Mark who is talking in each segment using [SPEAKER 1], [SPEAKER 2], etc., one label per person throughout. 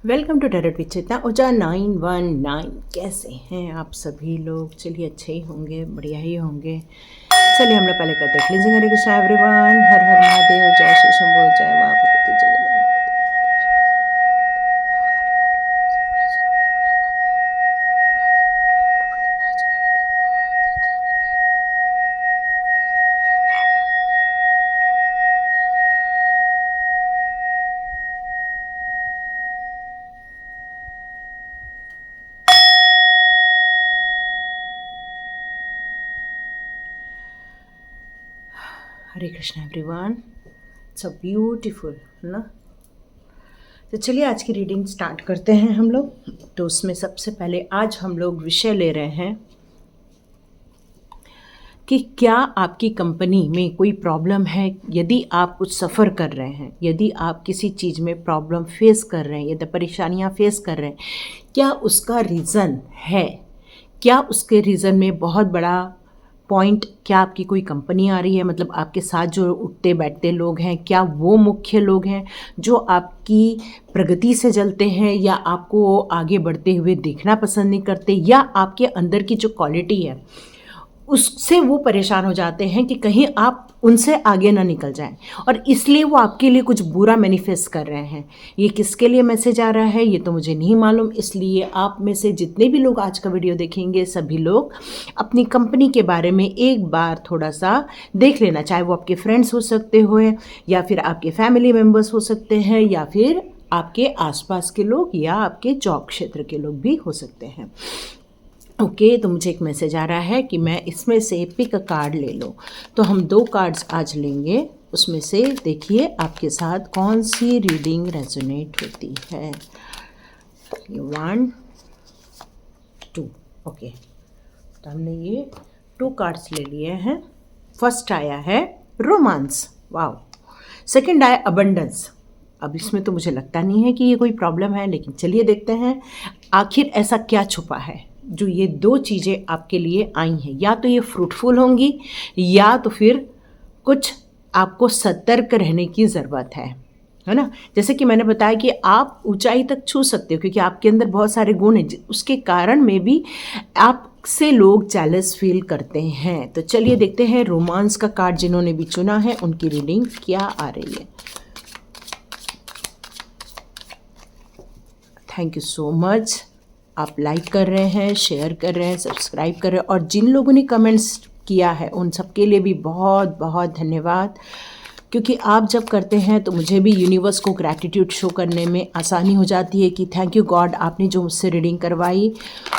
[SPEAKER 1] Welcome to tarot with चेतना ऊर्जा 919। कैसे हैं आप सभी लोग? चलिए अच्छे ही होंगे, बढ़िया ही होंगे। चलिए हम लोग पहले करते हैं क्लींजिंग। हरे कृष्णा एवरीवन, हर हर महादेव, जय श्री शंभो, जय माँ Bhagwati Jagannath. Hare Krishna everyone, it's a beautiful ना। तो चलिए आज की रीडिंग स्टार्ट करते हैं हम लोग। तो उसमें सबसे पहले आज हम लोग विषय ले रहे हैं कि क्या आपकी कंपनी में कोई प्रॉब्लम है। यदि आप कुछ सफ़र कर रहे हैं, यदि आप किसी चीज़ में प्रॉब्लम फेस कर रहे हैं, यदि परेशानियां फेस कर रहे हैं, क्या उसका रीज़न है? क्या उसके रीज़न में बहुत बड़ा पॉइंट, क्या आपकी कोई कंपनी आ रही है, मतलब आपके साथ जो उठते बैठते लोग हैं, क्या वो मुख्य लोग हैं जो आपकी प्रगति से जलते हैं, या आपको आगे बढ़ते हुए देखना पसंद नहीं करते, या आपके अंदर की जो क्वालिटी है उससे वो परेशान हो जाते हैं कि कहीं आप उनसे आगे ना निकल जाएं, और इसलिए वो आपके लिए कुछ बुरा मैनिफेस्ट कर रहे हैं। ये किसके लिए मैसेज आ रहा है ये तो मुझे नहीं मालूम, इसलिए आप में से जितने भी लोग आज का वीडियो देखेंगे सभी लोग अपनी कंपनी के बारे में एक बार थोड़ा सा देख लेना। चाहे वो आपके फ्रेंड्स हो सकते हो, या फिर आपके फैमिली मेम्बर्स हो सकते हैं, या फिर आपके आसपास के लोग, या आपके जॉब क्षेत्र के लोग भी हो सकते हैं। ओके, तो मुझे एक मैसेज आ रहा है कि मैं इसमें से पिक अ कार्ड ले लो। तो हम 2 कार्ड्स आज लेंगे, उसमें से देखिए आपके साथ कौन सी रीडिंग रेजोनेट होती है। 1 2। ओके, तो हमने ये 2 कार्ड्स ले लिए हैं। फर्स्ट आया है रोमांस, वाओ। सेकंड आया अबंडेंस। अब इसमें तो मुझे लगता नहीं है कि ये कोई प्रॉब्लम है, लेकिन चलिए देखते हैं आखिर ऐसा क्या छुपा है जो ये 2 चीज़ें आपके लिए आई हैं। या तो ये फ्रूटफुल होंगी, या तो फिर कुछ आपको सतर्क रहने की ज़रूरत है ना। जैसे कि मैंने बताया कि आप ऊंचाई तक छू सकते हो क्योंकि आपके अंदर बहुत सारे गुण हैं, उसके कारण में भी आपसे लोग जेलस फील करते हैं। तो चलिए देखते हैं रोमांस का कार्ड जिन्होंने भी चुना है उनकी रीडिंग क्या आ रही है। थैंक यू सो मच, आप लाइक कर रहे हैं, शेयर कर रहे हैं, सब्सक्राइब कर रहे हैं, और जिन लोगों ने कमेंट्स किया है उन सब के लिए भी बहुत बहुत धन्यवाद। क्योंकि आप जब करते हैं तो मुझे भी यूनिवर्स को ग्रैटिट्यूड शो करने में आसानी हो जाती है कि थैंक यू गॉड, आपने जो मुझसे रीडिंग करवाई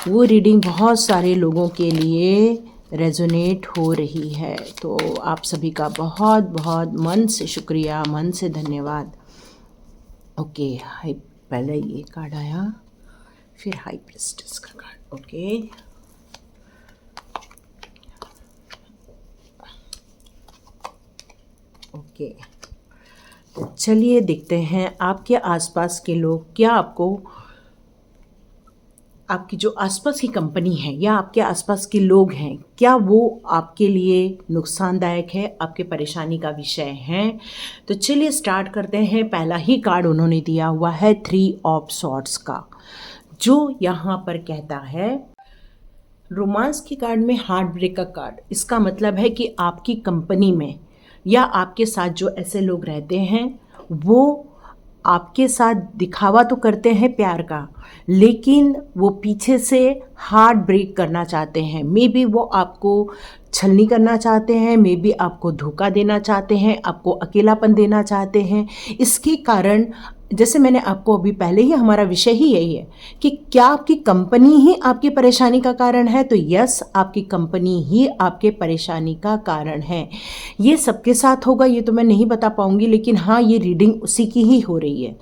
[SPEAKER 1] वो रीडिंग बहुत सारे लोगों के लिए रेजोनेट हो रही है। तो आप सभी का बहुत बहुत मन से शुक्रिया, मन से धन्यवाद। ओके, हाई पहले ये कार्ड आया, फिर हाई प्रिस्टेस का कार्ड। ओके, ओके, तो चलिए देखते हैं आपके आसपास के लोग, क्या आपको, आपकी जो आसपास की कंपनी है या आपके आसपास के लोग हैं, क्या वो आपके लिए नुकसानदायक है, आपके परेशानी का विषय है। तो चलिए स्टार्ट करते हैं। पहला ही कार्ड उन्होंने दिया हुआ है 3 ऑफ सॉर्ड्स का, जो यहाँ पर कहता है रोमांस के कार्ड में हार्ट ब्रेक का कार्ड। इसका मतलब है कि आपकी कंपनी में या आपके साथ जो ऐसे लोग रहते हैं वो आपके साथ दिखावा तो करते हैं प्यार का, लेकिन वो पीछे से हार्ट ब्रेक करना चाहते हैं। मे बी वो आपको छलनी करना चाहते हैं, मे बी आपको धोखा देना चाहते हैं, आपको अकेलापन देना चाहते हैं। इसके कारण, जैसे मैंने आपको अभी पहले ही, हमारा विषय ही यही है कि क्या आपकी कंपनी ही आपकी परेशानी का कारण है। तो यस, आपकी कंपनी ही आपके परेशानी का कारण है। ये सबके साथ होगा ये तो मैं नहीं बता पाऊंगी, लेकिन हाँ, ये रीडिंग उसी की ही हो रही है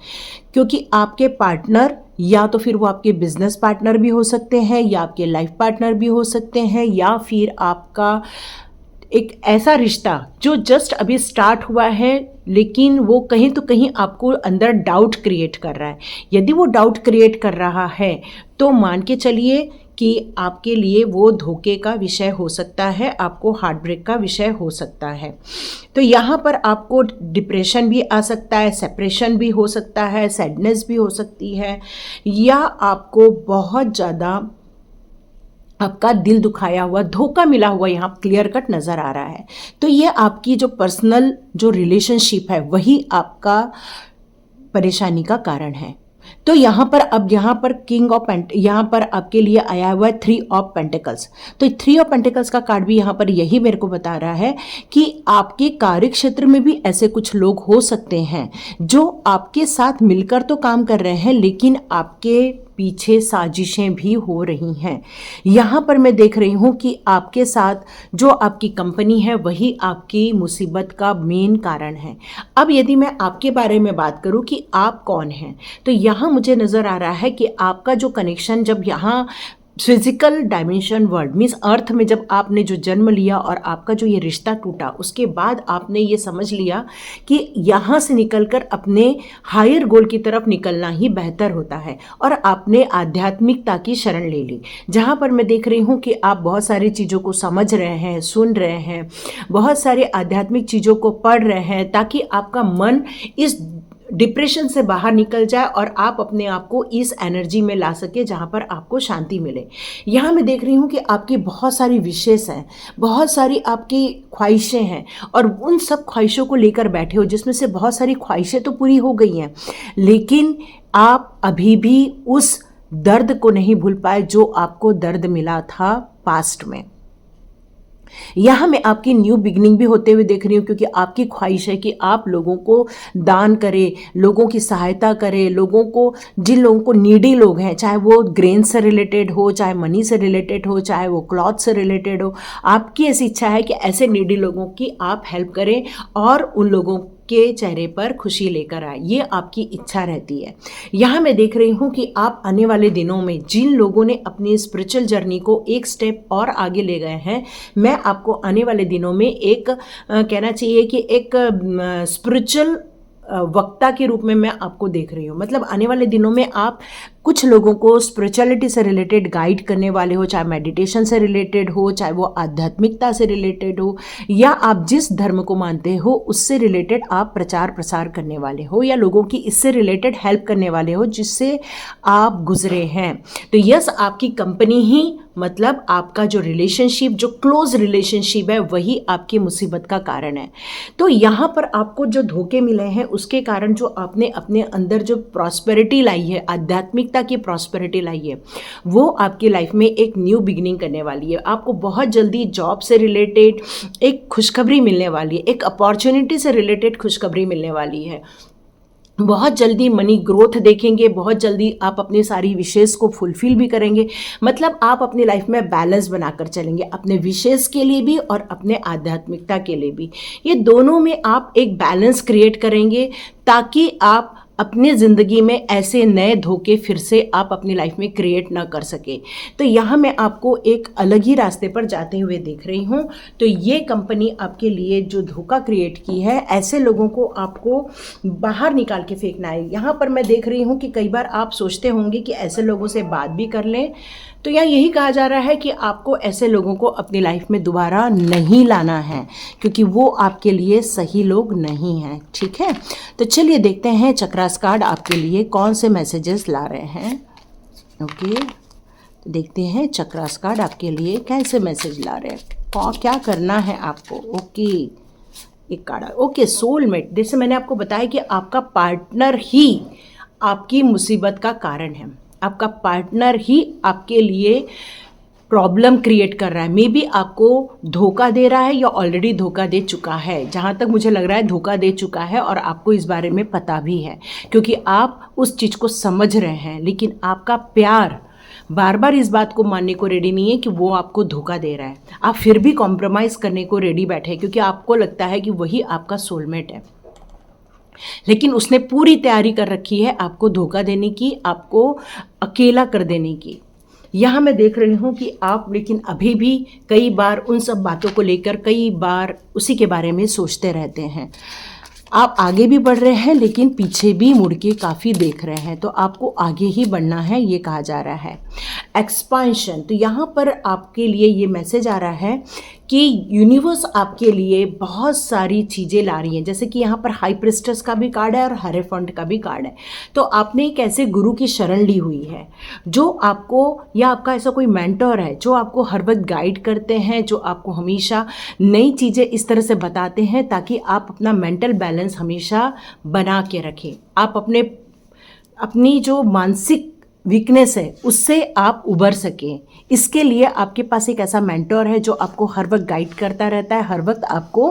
[SPEAKER 1] क्योंकि आपके पार्टनर, या तो फिर वो आपके बिजनेस पार्टनर भी हो सकते हैं, या आपके लाइफ पार्टनर भी हो सकते हैं, या फिर आपका एक ऐसा रिश्ता जो जस्ट अभी स्टार्ट हुआ है, लेकिन वो कहीं तो कहीं आपको अंदर डाउट क्रिएट कर रहा है। यदि वो डाउट क्रिएट कर रहा है तो मान के चलिए कि आपके लिए वो धोखे का विषय हो सकता है, आपको हार्ट ब्रेक का विषय हो सकता है। तो यहाँ पर आपको डिप्रेशन भी आ सकता है, सेपरेशन भी हो सकता है, सैडनेस भी हो सकती है, या आपको बहुत ज़्यादा आपका दिल दुखाया हुआ, धोखा मिला हुआ यहाँ क्लियर कट नज़र आ रहा है। तो ये आपकी जो पर्सनल जो रिलेशनशिप है वही आपका परेशानी का कारण है। तो यहाँ पर अब यहाँ पर किंग ऑफ यहाँ पर आपके लिए आया हुआ है 3 ऑफ पेंटिकल्स। तो 3 ऑफ पेंटिकल्स का कार्ड भी यहाँ पर यही मेरे को बता रहा है कि आपके कार्य क्षेत्र में भी ऐसे कुछ लोग हो सकते हैं जो आपके साथ मिलकर तो काम कर रहे हैं लेकिन आपके पीछे साजिशें भी हो रही हैं। यहाँ पर मैं देख रही हूँ कि आपके साथ जो आपकी कंपनी है वही आपकी मुसीबत का मेन कारण है। अब यदि मैं आपके बारे में बात करूँ कि आप कौन हैं, तो यहाँ मुझे नज़र आ रहा है कि आपका जो कनेक्शन जब यहाँ physical dimension world means earth में जब आपने जो जन्म लिया और आपका जो ये रिश्ता टूटा, उसके बाद आपने ये समझ लिया कि यहाँ से निकलकर अपने हायर गोल की तरफ निकलना ही बेहतर होता है और आपने आध्यात्मिकता की शरण ले ली। जहाँ पर मैं देख रही हूँ कि आप बहुत सारी चीज़ों को समझ रहे हैं, सुन रहे हैं, बहुत सारे आध्यात्मिक चीज़ों को पढ़ रहे हैं ताकि आपका मन इस डिप्रेशन से बाहर निकल जाए और आप अपने आप को इस एनर्जी में ला सके जहाँ पर आपको शांति मिले। यहाँ मैं देख रही हूँ कि आपकी बहुत सारी विशेष हैं, बहुत सारी आपकी ख्वाहिशें हैं और उन सब ख्वाहिशों को लेकर बैठे हो जिसमें से बहुत सारी ख्वाहिशें तो पूरी हो गई हैं लेकिन आप अभी भी उस दर्द को नहीं भूल पाए जो आपको दर्द मिला था पास्ट में। यहाँ मैं आपकी न्यू बिगनिंग भी होते हुए देख रही हूँ क्योंकि आपकी ख्वाहिश है कि आप लोगों को दान करें, लोगों की सहायता करें, लोगों को, जिन लोगों को नीडी लोग हैं, चाहे वो ग्रेन से रिलेटेड हो, चाहे मनी से रिलेटेड हो, चाहे वो क्लॉथ से रिलेटेड हो, आपकी ऐसी इच्छा है कि ऐसे नीडी लोगों की आप हेल्प करें और उन लोगों के चेहरे पर खुशी लेकर आए, ये आपकी इच्छा रहती है। यहाँ मैं देख रही हूँ कि आप आने वाले दिनों में जिन लोगों ने अपनी स्पिरिचुअल जर्नी को एक स्टेप और आगे ले गए हैं, मैं आपको आने वाले दिनों में एक कहना चाहिए कि एक स्पिरिचुअल वक्ता के रूप में मैं आपको देख रही हूँ। मतलब आने वाले दिनों में आप कुछ लोगों को स्पिरिचुअलिटी से रिलेटेड गाइड करने वाले हो, चाहे मेडिटेशन से रिलेटेड हो, चाहे वो आध्यात्मिकता से रिलेटेड हो, या आप जिस धर्म को मानते हो उससे रिलेटेड आप प्रचार प्रसार करने वाले हो, या लोगों की इससे रिलेटेड हेल्प करने वाले हो जिससे आप गुजरे हैं। तो यस, आपकी कंपनी ही, मतलब आपका जो रिलेशनशिप, जो क्लोज रिलेशनशिप है, वही आपकी मुसीबत का कारण है। तो यहाँ पर आपको जो धोखे मिले हैं उसके कारण जो आपने अपने अंदर जो प्रॉस्पेरिटी लाई है, आध्यात्मिकता की प्रॉस्पेरिटी लाई है, वो आपकी लाइफ में एक न्यू बिगिनिंग करने वाली है। आपको बहुत जल्दी जॉब से रिलेटेड एक खुशखबरी मिलने वाली है, एक अपॉर्चुनिटी से रिलेटेड खुशखबरी मिलने वाली है। बहुत जल्दी मनी ग्रोथ देखेंगे, बहुत जल्दी आप अपनी सारी विशेष को फुलफिल भी करेंगे। मतलब आप अपनी लाइफ में बैलेंस बनाकर चलेंगे, अपने विशेष के लिए भी और अपने आध्यात्मिकता के लिए भी। ये दोनों में आप एक बैलेंस क्रिएट करेंगे ताकि आप अपनी ज़िंदगी में ऐसे नए धोखे फिर से आप अपनी लाइफ में क्रिएट ना कर सके। तो यहाँ मैं आपको एक अलग ही रास्ते पर जाते हुए देख रही हूँ। तो ये कंपनी आपके लिए जो धोखा क्रिएट की है, ऐसे लोगों को आपको बाहर निकाल के फेंकना है। यहाँ पर मैं देख रही हूँ कि कई बार आप सोचते होंगे कि ऐसे लोगों से बात भी कर लें, तो यहाँ यही कहा जा रहा है कि आपको ऐसे लोगों को अपनी लाइफ में दोबारा नहीं लाना है क्योंकि वो आपके लिए सही लोग नहीं हैं। ठीक है, तो चलिए देखते हैं चक्रास कार्ड आपके लिए कौन से मैसेजेस ला रहे हैं। ओके, तो देखते हैं चक्रास कार्ड आपके लिए कैसे मैसेज ला रहे हैं, क्या करना है आपको। ओके, एक कार्ड, ओके, सोलमेट। जैसे मैंने आपको बताया कि आपका पार्टनर ही आपकी मुसीबत का कारण है, आपका पार्टनर ही आपके लिए प्रॉब्लम क्रिएट कर रहा है। मे बी आपको धोखा दे रहा है या ऑलरेडी धोखा दे चुका है। जहाँ तक मुझे लग रहा है धोखा दे चुका है और आपको इस बारे में पता भी है क्योंकि आप उस चीज़ को समझ रहे हैं, लेकिन आपका प्यार बार बार इस बात को मानने को रेडी नहीं है कि वो आपको धोखा दे रहा है। आप फिर भी कॉम्प्रोमाइज़ करने को रेडी बैठे हैं क्योंकि आपको लगता है कि वही आपका सोलमेट है, लेकिन उसने पूरी तैयारी कर रखी है आपको धोखा देने की, आपको अकेला कर देने की। यहाँ मैं देख रही हूँ कि आप लेकिन अभी भी कई बार उन सब बातों को लेकर कई बार उसी के बारे में सोचते रहते हैं। आप आगे भी बढ़ रहे हैं लेकिन पीछे भी मुड़ के काफ़ी देख रहे हैं, तो आपको आगे ही बढ़ना है, ये कहा जा रहा है। एक्सपांशन। तो यहाँ पर आपके लिए ये मैसेज आ रहा है कि यूनिवर्स आपके लिए बहुत सारी चीज़ें ला रही हैं। जैसे कि यहाँ पर हाई प्रिस्टेस का भी कार्ड है और हेरोफेंट का भी कार्ड है। तो आपने एक ऐसे गुरु की शरण ली हुई है जो आपको, या आपका ऐसा कोई मेंटर है जो आपको हर वक्त गाइड करते हैं, जो आपको हमेशा नई चीज़ें इस तरह से बताते हैं ताकि आप अपना मेंटल बैलेंस हमेशा बना के रखें। आप अपनी जो मानसिक वीकनेस है उससे आप उबर सकें। इसके लिए आपके पास एक ऐसा मेंटर है जो आपको हर वक्त गाइड करता रहता है, हर वक्त आपको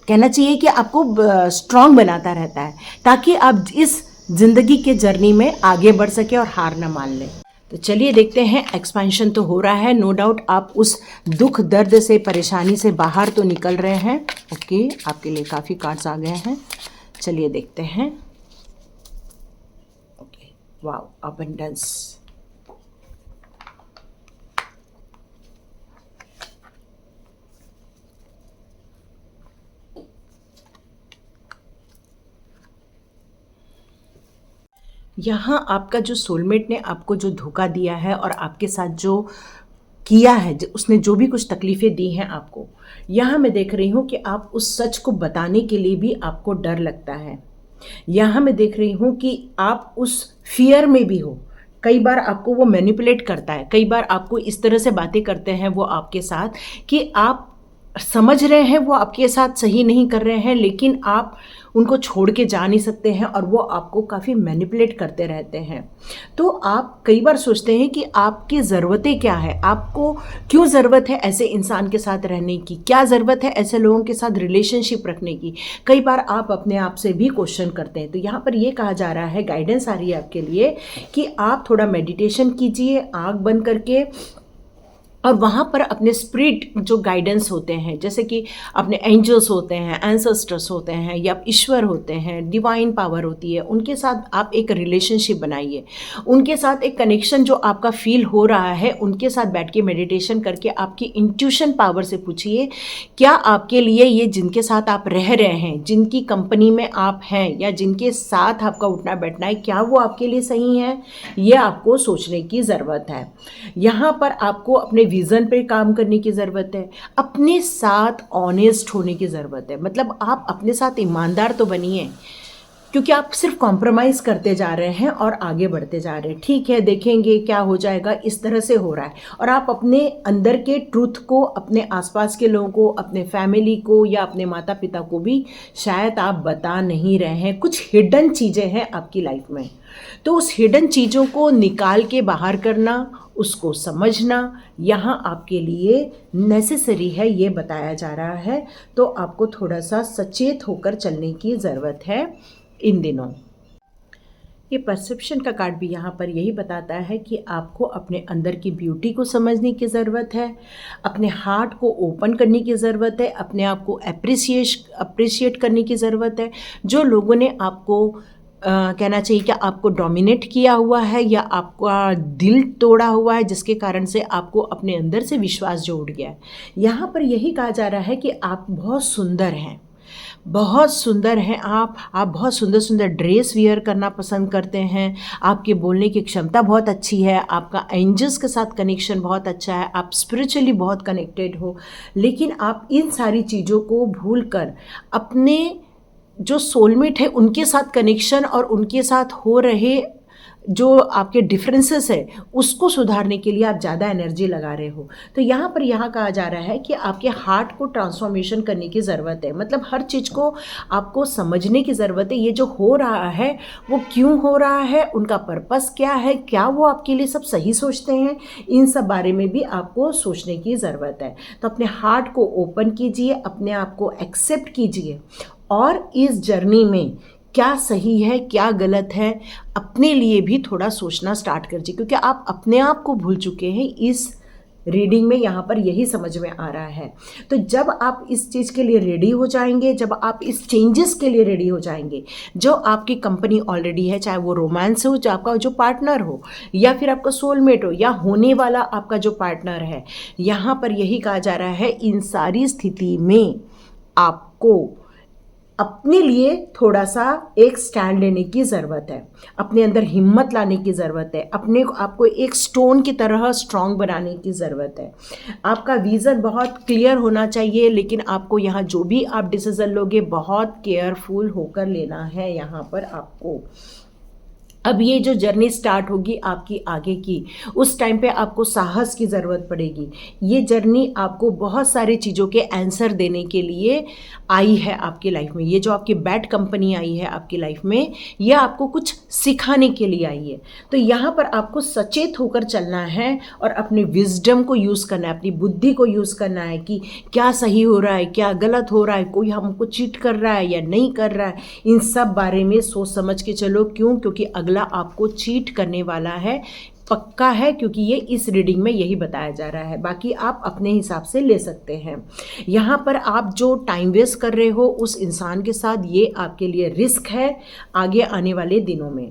[SPEAKER 1] कहना चाहिए कि आपको स्ट्रांग बनाता रहता है ताकि आप इस ज़िंदगी के जर्नी में आगे बढ़ सके और हार ना मान लें। तो चलिए देखते हैं। एक्सपेंशन तो हो रहा है, नो डाउट आप उस दुख दर्द से, परेशानी से बाहर तो निकल रहे हैं। ओके, आपके लिए काफ़ी कार्ड्स आ गए हैं। चलिए देखते हैं। Wow, abundance. यहाँ आपका जो सोलमेट ने आपको जो धोखा दिया है और आपके साथ जो किया है, उसने जो भी कुछ तकलीफ़ें दी हैं आपको, यहाँ मैं देख रही हूँ कि आप उस सच को बताने के लिए भी आपको डर लगता है। यहाँ मैं देख रही हूँ कि आप उस फियर में भी हो। कई बार आपको वो मैनिपुलेट करता है, कई बार आपको इस तरह से बातें करते हैं वो आपके साथ कि आप समझ रहे हैं वो आपके साथ सही नहीं कर रहे हैं, लेकिन आप उनको छोड़ के जा नहीं सकते हैं और वो आपको काफ़ी मैनिपुलेट करते रहते हैं। तो आप कई बार सोचते हैं कि आपकी ज़रूरतें क्या है, आपको क्यों ज़रूरत है ऐसे इंसान के साथ रहने की, क्या ज़रूरत है ऐसे लोगों के साथ रिलेशनशिप रखने की। कई बार आप अपने आप से भी क्वेश्चन करते हैं। तो यहाँ पर ये कहा जा रहा है, गाइडेंस आ रही है आपके लिए कि आप थोड़ा मेडिटेशन कीजिए आँख बंद करके, और वहाँ पर अपने स्पिरिट जो गाइडेंस होते हैं, जैसे कि अपने एंजल्स होते हैं, एंसेस्टर्स होते हैं, या ईश्वर होते हैं, डिवाइन पावर होती है, उनके साथ आप एक रिलेशनशिप बनाइए। उनके साथ एक कनेक्शन जो आपका फील हो रहा है, उनके साथ बैठ के मेडिटेशन करके आपकी इंट्यूशन पावर से पूछिए क्या आपके लिए ये जिनके साथ आप रह रहे हैं, जिनकी कंपनी में आप हैं, या जिनके साथ आपका उठना बैठना है, क्या वो आपके लिए सही है। ये आपको सोचने की ज़रूरत है। यहाँ पर आपको अपने विज़न पे काम करने की ज़रूरत है, अपने साथ ऑनेस्ट होने की ज़रूरत है। मतलब आप अपने साथ ईमानदार तो बनिए, क्योंकि आप सिर्फ कॉम्प्रोमाइज़ करते जा रहे हैं और आगे बढ़ते जा रहे हैं। ठीक है, देखेंगे क्या हो जाएगा, इस तरह से हो रहा है। और आप अपने अंदर के ट्रूथ को अपने आसपास के लोगों को, अपने फैमिली को, या अपने माता पिता को भी शायद आप बता नहीं रहे हैं। कुछ हिडन चीज़ें हैं आपकी लाइफ में, तो उस हिडन चीज़ों को निकाल के बाहर करना, उसको समझना यहाँ आपके लिए नेसेसरी है, ये बताया जा रहा है। तो आपको थोड़ा सा सचेत होकर चलने की ज़रूरत है इन दिनों। ये परसेप्शन का कार्ड भी यहाँ पर यही बताता है कि आपको अपने अंदर की ब्यूटी को समझने की ज़रूरत है, अपने हार्ट को ओपन करने की ज़रूरत है, अपने आप को अप्रिशिएट करने की ज़रूरत है। जो लोगों ने आपको कहना चाहिए कि आपको डोमिनेट किया हुआ है या आपका दिल तोड़ा हुआ है, जिसके कारण से आपको अपने अंदर से विश्वास जो उठ गया है। यहाँ पर यही कहा जा रहा है कि आप बहुत सुंदर हैं, बहुत सुंदर हैं आप बहुत सुंदर सुंदर ड्रेस वियर करना पसंद करते हैं, आपके बोलने की क्षमता बहुत अच्छी है, आपका एंजल्स के साथ कनेक्शन बहुत अच्छा है, आप स्पिरिचुअली बहुत कनेक्टेड हो। लेकिन आप इन सारी चीज़ों को भूलकर अपने जो सोलमेट है उनके साथ कनेक्शन और उनके साथ हो रहे जो आपके डिफरेंसेस है उसको सुधारने के लिए आप ज़्यादा एनर्जी लगा रहे हो। तो यहाँ पर कहा जा रहा है कि आपके हार्ट को ट्रांसफॉर्मेशन करने की ज़रूरत है। मतलब हर चीज़ को आपको समझने की ज़रूरत है। ये जो हो रहा है वो क्यों हो रहा है, उनका पर्पस क्या है, क्या वो आपके लिए सब सही सोचते हैं, इन सब बारे में भी आपको सोचने की ज़रूरत है। तो अपने हार्ट को ओपन कीजिए, अपने आप को एक्सेप्ट कीजिए, और इस जर्नी में क्या सही है क्या गलत है अपने लिए भी थोड़ा सोचना स्टार्ट कीजिए, क्योंकि आप अपने आप को भूल चुके हैं। इस रीडिंग में यहाँ पर यही समझ में आ रहा है। तो जब आप इस चीज़ के लिए रेडी हो जाएंगे, जब आप इस चेंजेस के लिए रेडी हो जाएंगे, जो आपकी कंपनी ऑलरेडी है, चाहे वो रोमांस हो, जो आपका जो पार्टनर हो, या फिर आपका सोलमेट हो, या होने वाला आपका जो पार्टनर है, यहाँ पर यही कहा जा रहा है इन सारी स्थिति में आपको अपने लिए थोड़ा सा एक स्टैंड लेने की ज़रूरत है, अपने अंदर हिम्मत लाने की ज़रूरत है, अपने आपको एक स्टोन की तरह स्ट्रांग बनाने की ज़रूरत है। आपका विज़न बहुत क्लियर होना चाहिए, लेकिन आपको यहाँ जो भी आप डिसीज़न लोगे बहुत केयरफुल होकर लेना है यहाँ पर आपको। अब ये जो जर्नी स्टार्ट होगी आपकी आगे की, उस टाइम पे आपको साहस की ज़रूरत पड़ेगी। ये जर्नी आपको बहुत सारी चीज़ों के आंसर देने के लिए आई है आपकी लाइफ में। ये जो आपकी बैड कंपनी आई है आपकी लाइफ में, ये आपको कुछ सिखाने के लिए आई है। तो यहाँ पर आपको सचेत होकर चलना है और अपने विजडम को यूज़ करना है, अपनी बुद्धि को यूज़ करना है कि क्या सही हो रहा है, क्या गलत हो रहा है, कोई हमको चीट कर रहा है या नहीं कर रहा है। इन सब बारे में सोच समझ के चलो। क्यों? क्योंकि अगला आपको चीट करने वाला है, पक्का है, क्योंकि ये इस रीडिंग में यही बताया जा रहा है। बाकी आप अपने हिसाब से ले सकते हैं। यहाँ पर आप जो टाइम वेस्ट कर रहे हो उस इंसान के साथ, ये आपके लिए रिस्क है आगे आने वाले दिनों में।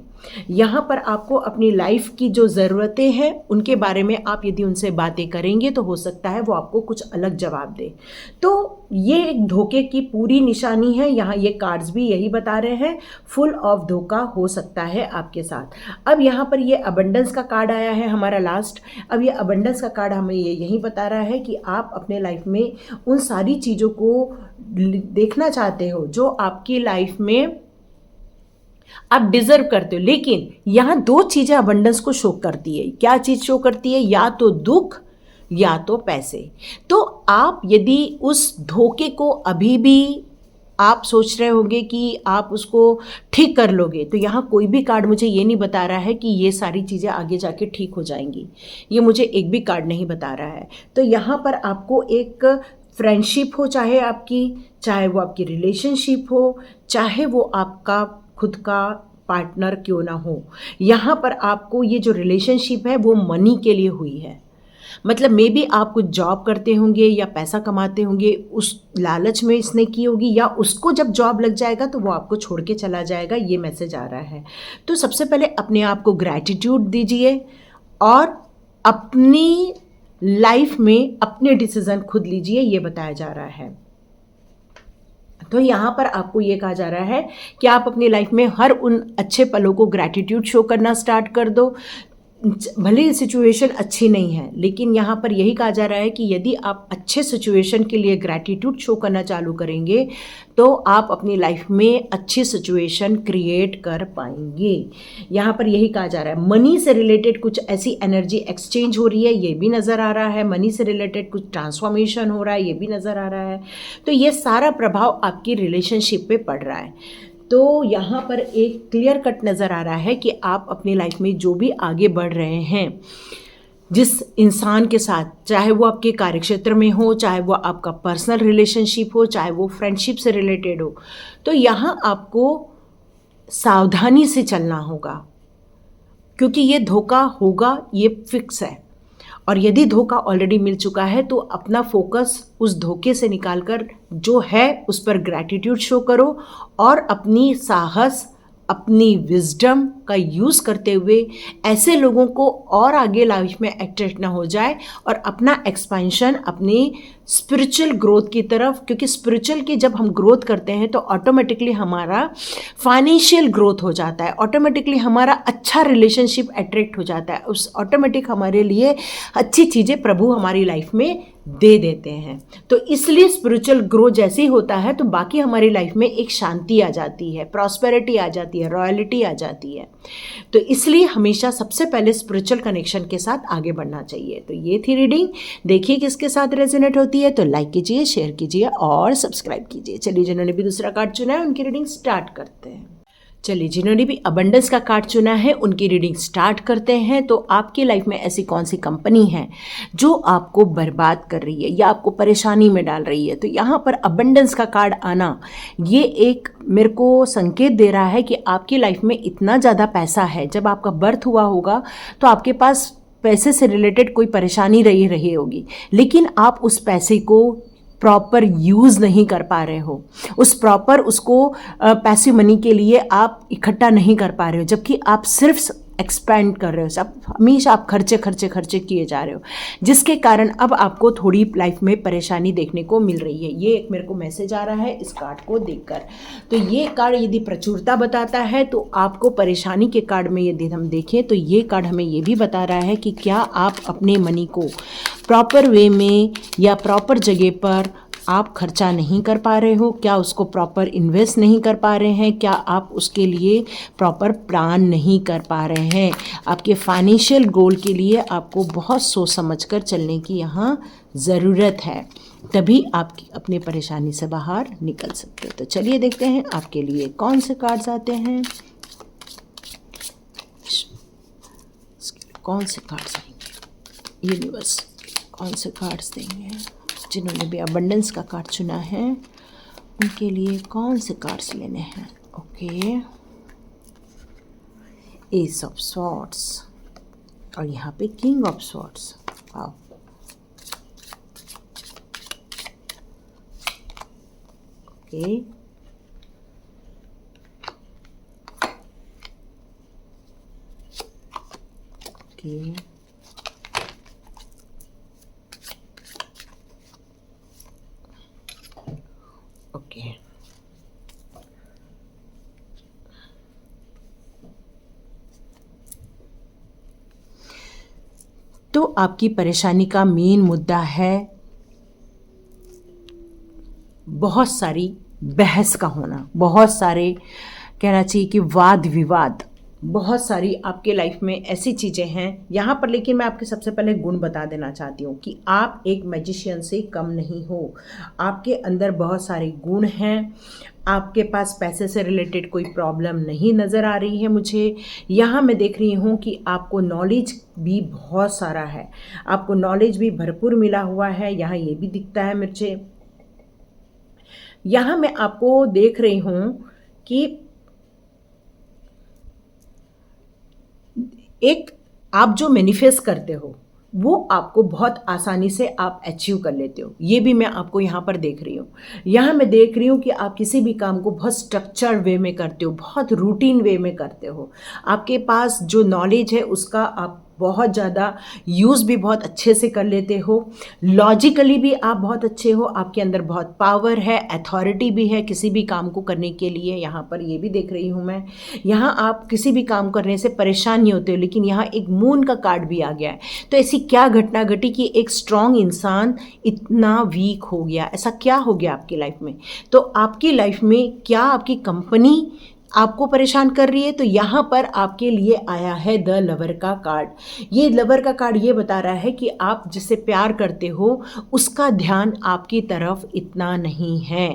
[SPEAKER 1] यहाँ पर आपको अपनी लाइफ की जो ज़रूरतें हैं उनके बारे में आप यदि उनसे बातें करेंगे तो हो सकता है वो आपको कुछ अलग जवाब दे। तो ये एक धोखे की पूरी निशानी है। यहाँ ये कार्ड्स भी यही बता रहे हैं, फुल ऑफ धोखा हो सकता है आपके साथ। अब यहाँ पर ये अबंडेंस का कार्ड आया है हमारा लास्ट। अब ये अबंडेंस का कार्ड हमें ये यही बता रहा है कि आप अपने लाइफ में उन सारी चीज़ों को देखना चाहते हो जो आपकी लाइफ में आप डिजर्व करते हो। लेकिन यहाँ दो चीज़ें अबंडेंस को शो करती है। क्या चीज़ शो करती है? या तो दुख या तो पैसे। तो आप यदि उस धोखे को अभी भी आप सोच रहे होंगे कि आप उसको ठीक कर लोगे, तो यहाँ कोई भी कार्ड मुझे ये नहीं बता रहा है कि ये सारी चीज़ें आगे जाके ठीक हो जाएंगी। ये मुझे एक भी कार्ड नहीं बता रहा है। तो यहाँ पर आपको एक फ्रेंडशिप हो, चाहे वो आपकी रिलेशनशिप हो, चाहे वो आपका खुद का पार्टनर क्यों ना हो, यहाँ पर आपको ये जो रिलेशनशिप है वो मनी के लिए हुई है। मतलब मे बी आप कुछ जॉब करते होंगे या पैसा कमाते होंगे, उस लालच में इसने की होगी, या उसको जब जॉब लग जाएगा तो वो आपको छोड़ के चला जाएगा, ये मैसेज आ रहा है। तो सबसे पहले अपने आप को ग्रैटिट्यूड दीजिए और अपनी लाइफ में अपने डिसीजन खुद लीजिए, ये बताया जा रहा है। तो यहाँ पर आपको ये कहा जा रहा है कि आप अपनी लाइफ में हर उन अच्छे पलों को ग्रैटिट्यूड शो करना स्टार्ट कर दो। भले सिचुएशन अच्छी नहीं है, लेकिन यहाँ पर यही कहा जा रहा है कि यदि आप अच्छे सिचुएशन के लिए ग्रैटिट्यूड शो करना चालू करेंगे तो आप अपनी लाइफ में अच्छी सिचुएशन क्रिएट कर पाएंगे। यहाँ पर यही कहा जा रहा है। मनी से रिलेटेड कुछ ऐसी एनर्जी एक्सचेंज हो रही है, ये भी नज़र आ रहा है। मनी से रिलेटेड कुछ ट्रांसफॉर्मेशन हो रहा है, ये भी नज़र आ रहा है। तो ये सारा प्रभाव आपकी रिलेशनशिप पे पड़ रहा है। तो यहाँ पर एक क्लियर कट नज़र आ रहा है कि आप अपनी लाइफ में जो भी आगे बढ़ रहे हैं, जिस इंसान के साथ, चाहे वो आपके कार्यक्षेत्र में हो, चाहे वो आपका पर्सनल रिलेशनशिप हो, चाहे वो फ्रेंडशिप से रिलेटेड हो, तो यहाँ आपको सावधानी से चलना होगा, क्योंकि ये धोखा होगा, ये फिक्स है। और यदि धोखा ऑलरेडी मिल चुका है तो अपना फोकस उस धोखे से निकालकर जो है उस पर ग्रैटिट्यूड शो करो और अपनी साहस, अपनी विजडम का यूज़ करते हुए ऐसे लोगों को और आगे लाइफ में अट्रैक्ट ना हो जाए और अपना एक्सपेंशन अपनी स्पिरिचुअल ग्रोथ की तरफ, क्योंकि स्पिरिचुअल की जब हम ग्रोथ करते हैं तो ऑटोमेटिकली हमारा फाइनेंशियल ग्रोथ हो जाता है, ऑटोमेटिकली हमारा अच्छा रिलेशनशिप अट्रैक्ट हो जाता है, उस ऑटोमेटिक हमारे लिए अच्छी चीज़ें प्रभु हमारी लाइफ में दे देते हैं। तो इसलिए स्पिरिचुअल ग्रो जैसे ही होता है तो बाकी हमारी लाइफ में एक शांति आ जाती है, प्रॉस्पेरिटी आ जाती है, रॉयल्टी आ जाती है। तो इसलिए हमेशा सबसे पहले स्पिरिचुअल कनेक्शन के साथ आगे बढ़ना चाहिए। तो ये थी रीडिंग, देखिए किसके साथ रेजोनेट होती है। तो लाइक कीजिए, शेयर कीजिए और सब्सक्राइब कीजिए। चलिए, जिन्होंने भी दूसरा कार्ड चुना है उनकी रीडिंग स्टार्ट करते हैं। चलिए, जिन्होंने भी अबंडेंस का कार्ड चुना है उनकी रीडिंग स्टार्ट करते हैं। तो आपकी लाइफ में ऐसी कौन सी कंपनी है जो आपको बर्बाद कर रही है या आपको परेशानी में डाल रही है? तो यहाँ पर अबंडेंस का कार्ड आना ये एक मेरे को संकेत दे रहा है कि आपकी लाइफ में इतना ज़्यादा पैसा है। जब आपका बर्थ हुआ होगा तो आपके पास पैसे से रिलेटेड कोई परेशानी रही होगी, लेकिन आप उस पैसे को प्रॉपर यूज़ नहीं कर पा रहे हो, उसको पैसिव मनी के लिए आप इकट्ठा नहीं कर पा रहे हो, जबकि आप सिर्फ एक्सपेंड कर रहे हो, सब हमेशा आप खर्चे खर्चे खर्चे किए जा रहे हो, जिसके कारण अब आपको थोड़ी लाइफ में परेशानी देखने को मिल रही है। ये एक मेरे को मैसेज आ रहा है इस कार्ड को देखकर। तो ये कार्ड यदि प्रचुरता बताता है तो आपको परेशानी के कार्ड में यदि हम देखें तो ये कार्ड हमें ये भी बता रहा है कि क्या आप अपने मनी को प्रॉपर वे में या प्रॉपर जगह पर आप खर्चा नहीं कर पा रहे हो, क्या उसको प्रॉपर इन्वेस्ट नहीं कर पा रहे हैं, क्या आप उसके लिए प्रॉपर प्लान नहीं कर पा रहे हैं। आपके फाइनेंशियल गोल के लिए आपको बहुत सोच समझ कर चलने की यहाँ ज़रूरत है, तभी आप अपने परेशानी से बाहर निकल सकते हो। तो चलिए देखते हैं आपके लिए कौन से कार्ड्स आते हैं, कौन से कार्ड्स आएंगे, यूनिवर्स कौन से कार्ड्स देंगे। जिन्होंने भी अबंडेंस का कार्ड चुना है उनके लिए कौन से कार्ड्स लेने हैं। ओके, एस ऑफ स्वॉर्ड्स और यहाँ पे king of swords. Wow, okay, okay, okay. तो आपकी परेशानी का मेन मुद्दा है बहुत सारी बहस का होना, बहुत सारे कहना चाहिए कि वाद विवाद, बहुत सारी आपके लाइफ में ऐसी चीज़ें हैं यहाँ पर। लेकिन मैं आपके सबसे पहले गुण बता देना चाहती हूँ कि आप एक मैजिशियन से कम नहीं हो, आपके अंदर बहुत सारे गुण हैं। आपके पास पैसे से रिलेटेड कोई प्रॉब्लम नहीं नज़र आ रही है मुझे। यहाँ मैं देख रही हूँ कि आपको नॉलेज भी बहुत सारा है, आपको नॉलेज भी भरपूर मिला हुआ है, यहाँ ये भी दिखता है मुझे। यहाँ मैं आपको देख रही हूँ कि एक आप जो मैनिफेस्ट करते हो वो आपको बहुत आसानी से आप अचीव कर लेते हो, ये भी मैं आपको यहाँ पर देख रही हूँ। यहाँ मैं देख रही हूँ कि आप किसी भी काम को बहुत स्ट्रक्चर्ड वे में करते हो, बहुत रूटीन वे में करते हो। आपके पास जो नॉलेज है उसका आप बहुत ज़्यादा यूज़ भी बहुत अच्छे से कर लेते हो, लॉजिकली भी आप बहुत अच्छे हो, आपके अंदर बहुत पावर है, अथॉरिटी भी है किसी भी काम को करने के लिए। यहाँ पर ये भी देख रही हूँ मैं। यहाँ आप किसी भी काम करने से परेशान नहीं होते हो, लेकिन यहाँ एक मून का कार्ड भी आ गया है। तो ऐसी क्या घटना घटी कि एक स्ट्रॉन्ग इंसान इतना वीक हो गया, ऐसा क्या हो गया आपकी लाइफ में। तो आपकी लाइफ में क्या आपकी कंपनी आपको परेशान कर रही है। तो यहाँ पर आपके लिए आया है द लवर का कार्ड। ये लवर का कार्ड ये बता रहा है कि आप जिससे प्यार करते हो उसका ध्यान आपकी तरफ इतना नहीं है।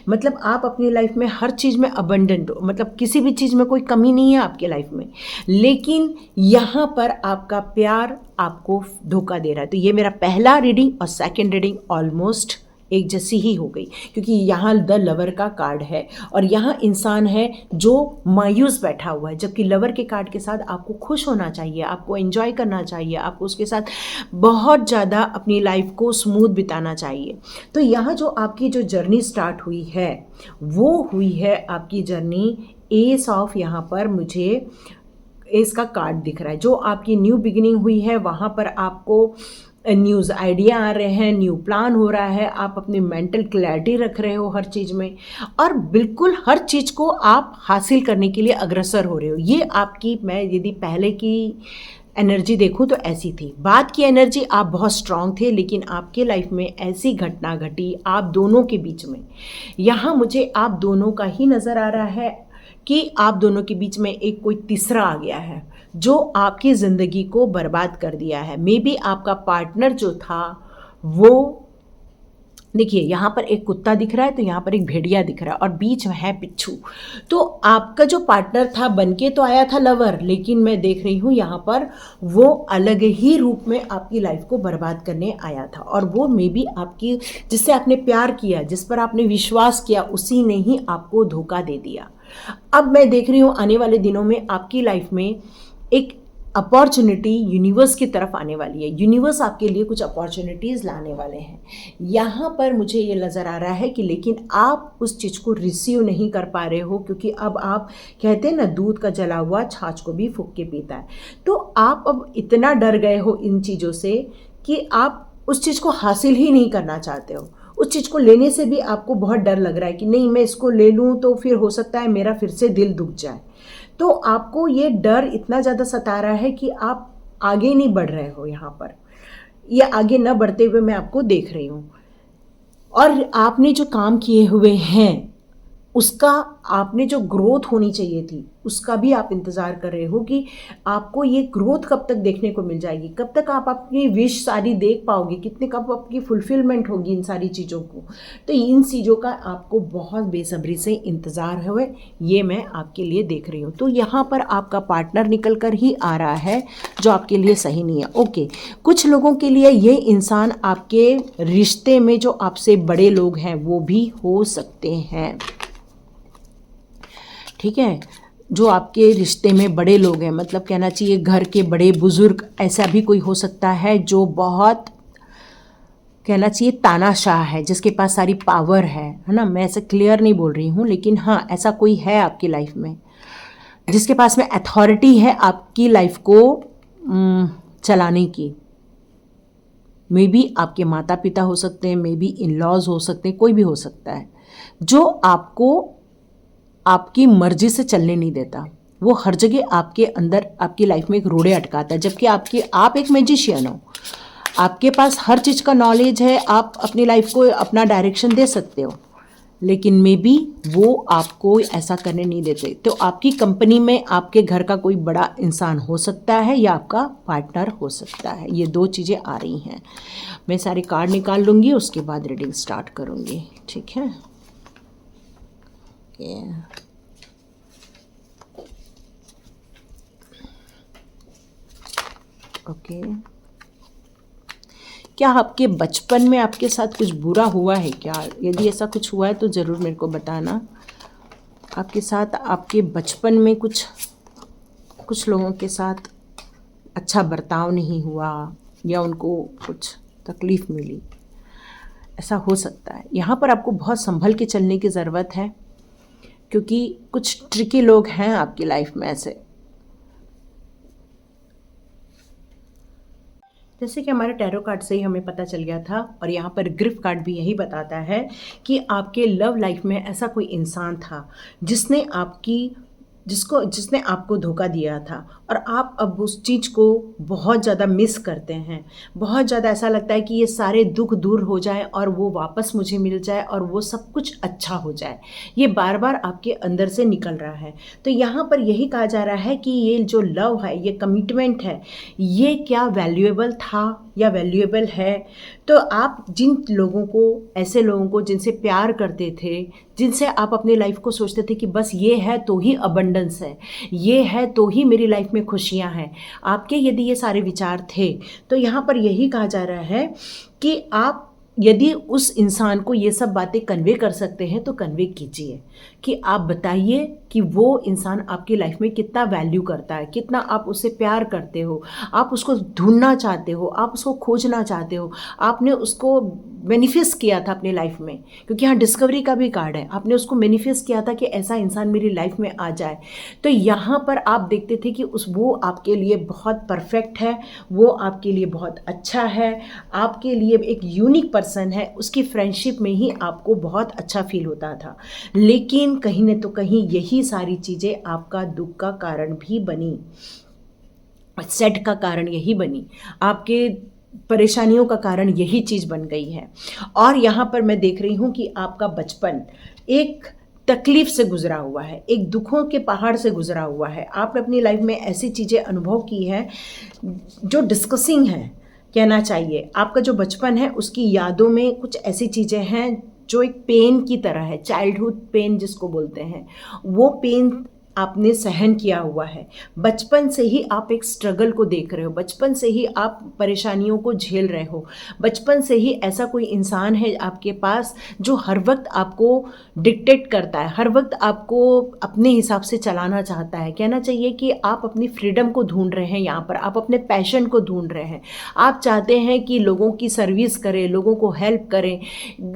[SPEAKER 1] मतलब आप अपनी लाइफ में हर चीज़ में अबंडेंट हो, मतलब किसी भी चीज़ में कोई कमी नहीं है आपके लाइफ में, लेकिन यहाँ पर आपका प्यार आपको धोखा दे रहा है। तो ये मेरा पहला रीडिंग और सेकेंड रीडिंग ऑलमोस्ट एक जैसी ही हो गई, क्योंकि यहाँ द लवर का कार्ड है और यहाँ इंसान है जो मायूस बैठा हुआ है, जबकि लवर के कार्ड के साथ आपको खुश होना चाहिए, आपको एंजॉय करना चाहिए, आपको उसके साथ बहुत ज़्यादा अपनी लाइफ को स्मूथ बिताना चाहिए। तो यहाँ जो आपकी जो जर्नी स्टार्ट हुई है वो हुई है आपकी जर्नी एस ऑफ, यहाँ पर मुझे एस का कार्ड दिख रहा है। जो आपकी न्यू बिगिनिंग हुई है वहाँ पर आपको न्यूज़ आइडिया आ रहे हैं, न्यू प्लान हो रहा है, आप अपनी मेंटल क्लैरिटी रख रहे हो हर चीज़ में और बिल्कुल हर चीज़ को आप हासिल करने के लिए अग्रसर हो रहे हो। ये आपकी, मैं यदि पहले की एनर्जी देखूं तो ऐसी थी। बात की एनर्जी आप बहुत स्ट्रांग थे, लेकिन आपके लाइफ में ऐसी घटना घटी आप दोनों के बीच में। यहाँ मुझे आप दोनों का ही नज़र आ रहा है कि आप दोनों के बीच में एक कोई तीसरा आ गया है जो आपकी ज़िंदगी को बर्बाद कर दिया है। मे बी आपका पार्टनर जो था वो, देखिए यहाँ पर एक कुत्ता दिख रहा है, तो यहाँ पर एक भेड़िया दिख रहा है और बीच में है बिच्छू। तो आपका जो पार्टनर था बनके तो आया था लवर, लेकिन मैं देख रही हूँ यहाँ पर वो अलग ही रूप में आपकी लाइफ को बर्बाद करने आया था और वो मे बी आपकी, जिससे आपने प्यार किया, जिस पर आपने विश्वास किया, उसी ने ही आपको धोखा दे दिया। अब मैं देख रही हूँ आने वाले दिनों में आपकी लाइफ में एक अपॉर्चुनिटी यूनिवर्स की तरफ आने वाली है। यूनिवर्स आपके लिए कुछ अपॉर्चुनिटीज़ लाने वाले हैं। यहाँ पर मुझे ये नज़र आ रहा है कि लेकिन आप उस चीज़ को रिसीव नहीं कर पा रहे हो, क्योंकि अब आप कहते हैं ना, दूध का जला हुआ छाछ को भी फूंक के पीता है। तो आप अब इतना डर गए हो इन चीज़ों से कि आप उस चीज़ को हासिल ही नहीं करना चाहते हो। उस चीज़ को लेने से भी आपको बहुत डर लग रहा है कि नहीं, मैं इसको ले लूँ तो फिर हो सकता है मेरा फिर से दिल दुख जाए। तो आपको ये डर इतना ज़्यादा सता रहा है कि आप आगे नहीं बढ़ रहे हो। यहाँ पर ये आगे न बढ़ते हुए मैं आपको देख रही हूँ। और आपने जो काम किए हुए हैं उसका, आपने जो ग्रोथ होनी चाहिए थी उसका भी आप इंतज़ार कर रहे हो कि आपको ये ग्रोथ कब तक देखने को मिल जाएगी, कब तक आप अपनी विश सारी देख पाओगे, कितने कब आपकी फुलफिलमेंट होगी इन सारी चीज़ों को। तो इन चीज़ों का आपको बहुत बेसब्री से इंतज़ार है, ये मैं आपके लिए देख रही हूँ। तो यहाँ पर आपका पार्टनर निकल कर ही आ रहा है जो आपके लिए सही नहीं है। ओके, कुछ लोगों के लिए ये इंसान आपके रिश्ते में जो आपसे बड़े लोग हैं वो भी हो सकते हैं। ठीक है, जो आपके रिश्ते में बड़े लोग हैं, मतलब कहना चाहिए घर के बड़े बुजुर्ग, ऐसा भी कोई हो सकता है जो बहुत कहना चाहिए तानाशाह है, जिसके पास सारी पावर है ना। मैं ऐसे क्लियर नहीं बोल रही हूँ, लेकिन हाँ, ऐसा कोई है आपकी लाइफ में जिसके पास में अथॉरिटी है आपकी लाइफ को चलाने की। मे बी आपके माता पिता हो सकते हैं, मे बी इन लॉज हो सकते हैं, कोई भी हो सकता है जो आपको आपकी मर्जी से चलने नहीं देता। वो हर जगह आपके अंदर, आपकी लाइफ में एक रोड़े अटकाता है, जबकि आप एक मैजिशियन हो, आपके पास हर चीज़ का नॉलेज है, आप अपनी लाइफ को अपना डायरेक्शन दे सकते हो, लेकिन मे बी वो आपको ऐसा करने नहीं देते। तो आपकी कंपनी में आपके घर का कोई बड़ा इंसान हो सकता है या आपका पार्टनर हो सकता है। ये दो चीज़ें आ रही हैं। मैं सारे कार्ड निकाल लूँगी, उसके बाद रीडिंग स्टार्ट करूँगी। ठीक है, ओके। क्या आपके बचपन में आपके साथ कुछ बुरा हुआ है क्या? यदि ऐसा कुछ हुआ है तो ज़रूर मेरे को बताना। आपके साथ आपके बचपन में कुछ लोगों के साथ अच्छा बर्ताव नहीं हुआ या उनको कुछ तकलीफ़ मिली, ऐसा हो सकता है। यहाँ पर आपको बहुत संभल के चलने की ज़रूरत है, क्योंकि कुछ ट्रिकी लोग हैं आपकी लाइफ में ऐसे। जैसे कि हमारे टैरो कार्ड से ही हमें पता चल गया था, और यहाँ पर ग्रिफ कार्ड भी यही बताता है कि आपके लव लाइफ में ऐसा कोई इंसान था जिसने आपको धोखा दिया था, और आप अब उस चीज़ को बहुत ज़्यादा मिस करते हैं। बहुत ज़्यादा ऐसा लगता है कि ये सारे दुख दूर हो जाए और वो वापस मुझे मिल जाए और वो सब कुछ अच्छा हो जाए। ये बार बार आपके अंदर से निकल रहा है। तो यहाँ पर यही कहा जा रहा है कि ये जो लव है, ये कमिटमेंट है, ये क्या वैल्यूएबल था या वैल्यूएबल है। तो आप ऐसे लोगों को जिनसे प्यार करते थे, जिनसे आप अपनी लाइफ को सोचते थे कि बस ये है तो ही अबंडेंस है, ये है तो ही मेरी लाइफ में खुशियाँ हैं, आपके यदि ये सारे विचार थे, तो यहाँ पर यही कहा जा रहा है कि आप यदि उस इंसान को ये सब बातें कन्वे कर सकते हैं तो कन्वे कीजिए, कि आप बताइए कि वो इंसान आपकी लाइफ में कितना वैल्यू करता है, कितना आप उससे प्यार करते हो, आप उसको ढूंढना चाहते हो, आप उसको खोजना चाहते हो, आपने उसको मैनिफेस्ट किया था अपनी लाइफ में, क्योंकि यहाँ डिस्कवरी का भी कार्ड है। आपने उसको मैनिफेस्ट किया था कि ऐसा इंसान मेरी लाइफ में आ जाए। तो यहाँ पर आप देखते थे कि वो आपके लिए बहुत परफेक्ट है, वो आपके लिए बहुत अच्छा है, आपके लिए एक यूनिक पर्सन है। उसकी फ्रेंडशिप में ही आपको बहुत अच्छा फील होता था, लेकिन कहीं न तो कहीं यही सारी चीज़ें आपका दुख का कारण भी बनी, सेट का कारण यही बनी, आपके परेशानियों का कारण यही चीज़ बन गई है। और यहाँ पर मैं देख रही हूँ कि आपका बचपन एक तकलीफ़ से गुजरा हुआ है, एक दुखों के पहाड़ से गुजरा हुआ है। आपने अपनी लाइफ में ऐसी चीज़ें अनुभव की हैं जो डिस्कसिंग हैं, कहना चाहिए। आपका जो बचपन है उसकी यादों में कुछ ऐसी चीज़ें हैं जो एक पेन की तरह है, चाइल्डहुड पेन जिसको बोलते हैं। वो पेन आपने सहन किया हुआ है, बचपन से ही आप एक स्ट्रगल को देख रहे हो, बचपन से ही आप परेशानियों को झेल रहे हो, बचपन से ही ऐसा कोई इंसान है आपके पास जो हर वक्त आपको डिक्टेट करता है, हर वक्त आपको अपने हिसाब से चलाना चाहता है। कहना चाहिए कि आप अपनी फ्रीडम को ढूंढ रहे हैं, यहाँ पर आप अपने पैशन को ढूंढ रहे हैं। आप चाहते हैं कि लोगों की सर्विस करें, लोगों को हेल्प करें,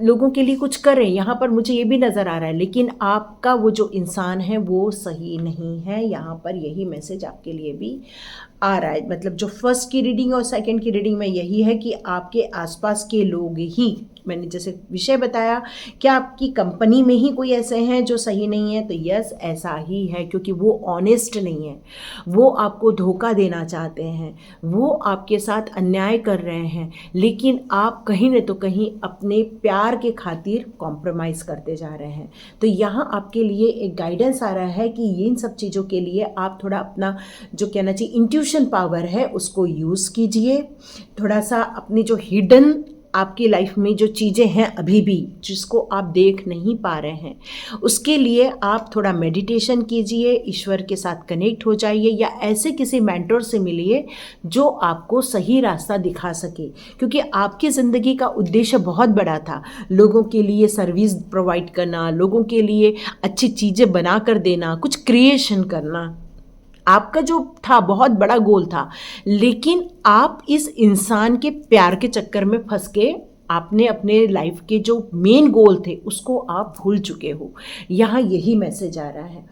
[SPEAKER 1] लोगों के लिए कुछ करें, यहाँ पर मुझे ये भी नज़र आ रहा है। लेकिन आपका वो जो इंसान है वो सही नहीं है, यहाँ पर यही मैसेज आपके लिए भी आ रहा है। मतलब जो फर्स्ट की रीडिंग और सेकंड की रीडिंग में यही है कि आपके आसपास के लोग ही, मैंने जैसे विषय बताया, क्या आपकी कंपनी में ही कोई ऐसे हैं जो सही नहीं है? तो यस, ऐसा ही है, क्योंकि वो ऑनेस्ट नहीं है, वो आपको धोखा देना चाहते हैं, वो आपके साथ अन्याय कर रहे हैं, लेकिन आप कहीं न तो कहीं अपने प्यार के खातिर कॉम्प्रोमाइज़ करते जा रहे हैं। तो यहाँ आपके लिए एक गाइडेंस आ रहा है कि इन सब चीज़ों के लिए आप थोड़ा अपना जो कहना चाहिए इंट्यूशन पावर है उसको यूज़ कीजिए। थोड़ा सा अपनी जो हिडन आपकी लाइफ में जो चीज़ें हैं अभी भी जिसको आप देख नहीं पा रहे हैं, उसके लिए आप थोड़ा मेडिटेशन कीजिए, ईश्वर के साथ कनेक्ट हो जाइए, या ऐसे किसी मेंटर से मिलिए जो आपको सही रास्ता दिखा सके। क्योंकि आपकी ज़िंदगी का उद्देश्य बहुत बड़ा था, लोगों के लिए सर्विस प्रोवाइड करना, लोगों के लिए अच्छी चीज़ें बना कर देना, कुछ क्रिएशन करना, आपका जो था बहुत बड़ा गोल था। लेकिन आप इस इंसान के प्यार के चक्कर में फंस के आपने अपने लाइफ के जो मेन गोल थे उसको आप भूल चुके हो। यहाँ यही मैसेज आ रहा है।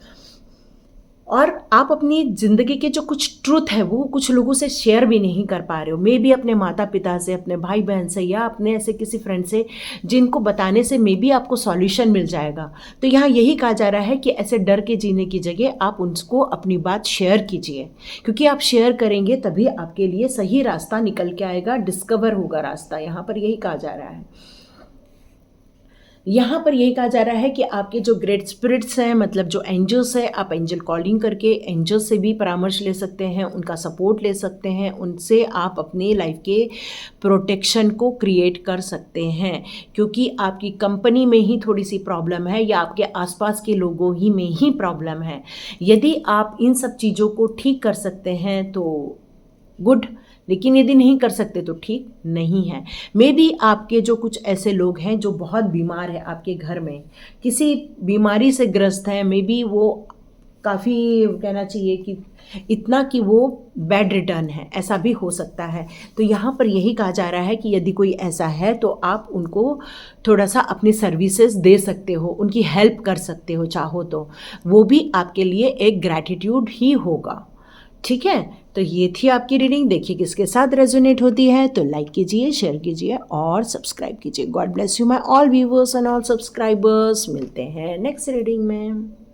[SPEAKER 1] और आप अपनी ज़िंदगी के जो कुछ ट्रूथ है वो कुछ लोगों से शेयर भी नहीं कर पा रहे हो, मे बी अपने माता पिता से, अपने भाई बहन से, या अपने ऐसे किसी फ्रेंड से जिनको बताने से मे बी आपको सॉल्यूशन मिल जाएगा। तो यहाँ यही कहा जा रहा है कि ऐसे डर के जीने की जगह आप उनको अपनी बात शेयर कीजिए, क्योंकि आप शेयर करेंगे तभी आपके लिए सही रास्ता निकल के आएगा, डिस्कवर होगा रास्ता। यहाँ पर यही कहा जा रहा है। यहाँ पर यही कहा जा रहा है कि आपके जो ग्रेट स्पिरिट्स हैं, मतलब जो एंजल्स हैं, आप एंजल कॉलिंग करके एंजल्स से भी परामर्श ले सकते हैं, उनका सपोर्ट ले सकते हैं, उनसे आप अपनी लाइफ के प्रोटेक्शन को क्रिएट कर सकते हैं। क्योंकि आपकी कंपनी में ही थोड़ी सी प्रॉब्लम है या आपके आसपास के लोगों ही में ही प्रॉब्लम है। यदि आप इन सब चीज़ों को ठीक कर सकते हैं तो गुड, लेकिन यदि नहीं कर सकते तो ठीक नहीं है। मे बी आपके जो कुछ ऐसे लोग हैं जो बहुत बीमार है, आपके घर में किसी बीमारी से ग्रस्त हैं, मे बी वो काफ़ी कहना चाहिए कि इतना कि वो बेड रिटर्न है, ऐसा भी हो सकता है। तो यहाँ पर यही कहा जा रहा है कि यदि कोई ऐसा है तो आप उनको थोड़ा सा अपनी सर्विसेज दे सकते हो, उनकी हेल्प कर सकते हो, चाहो तो वो भी आपके लिए एक ग्रैटिट्यूड ही होगा। ठीक है, तो ये थी आपकी रीडिंग। देखिए किसके साथ रेजोनेट होती है, तो लाइक कीजिए, शेयर कीजिए और सब्सक्राइब कीजिए। God bless you my all viewers and all subscribers. मिलते हैं नेक्स्ट रीडिंग में।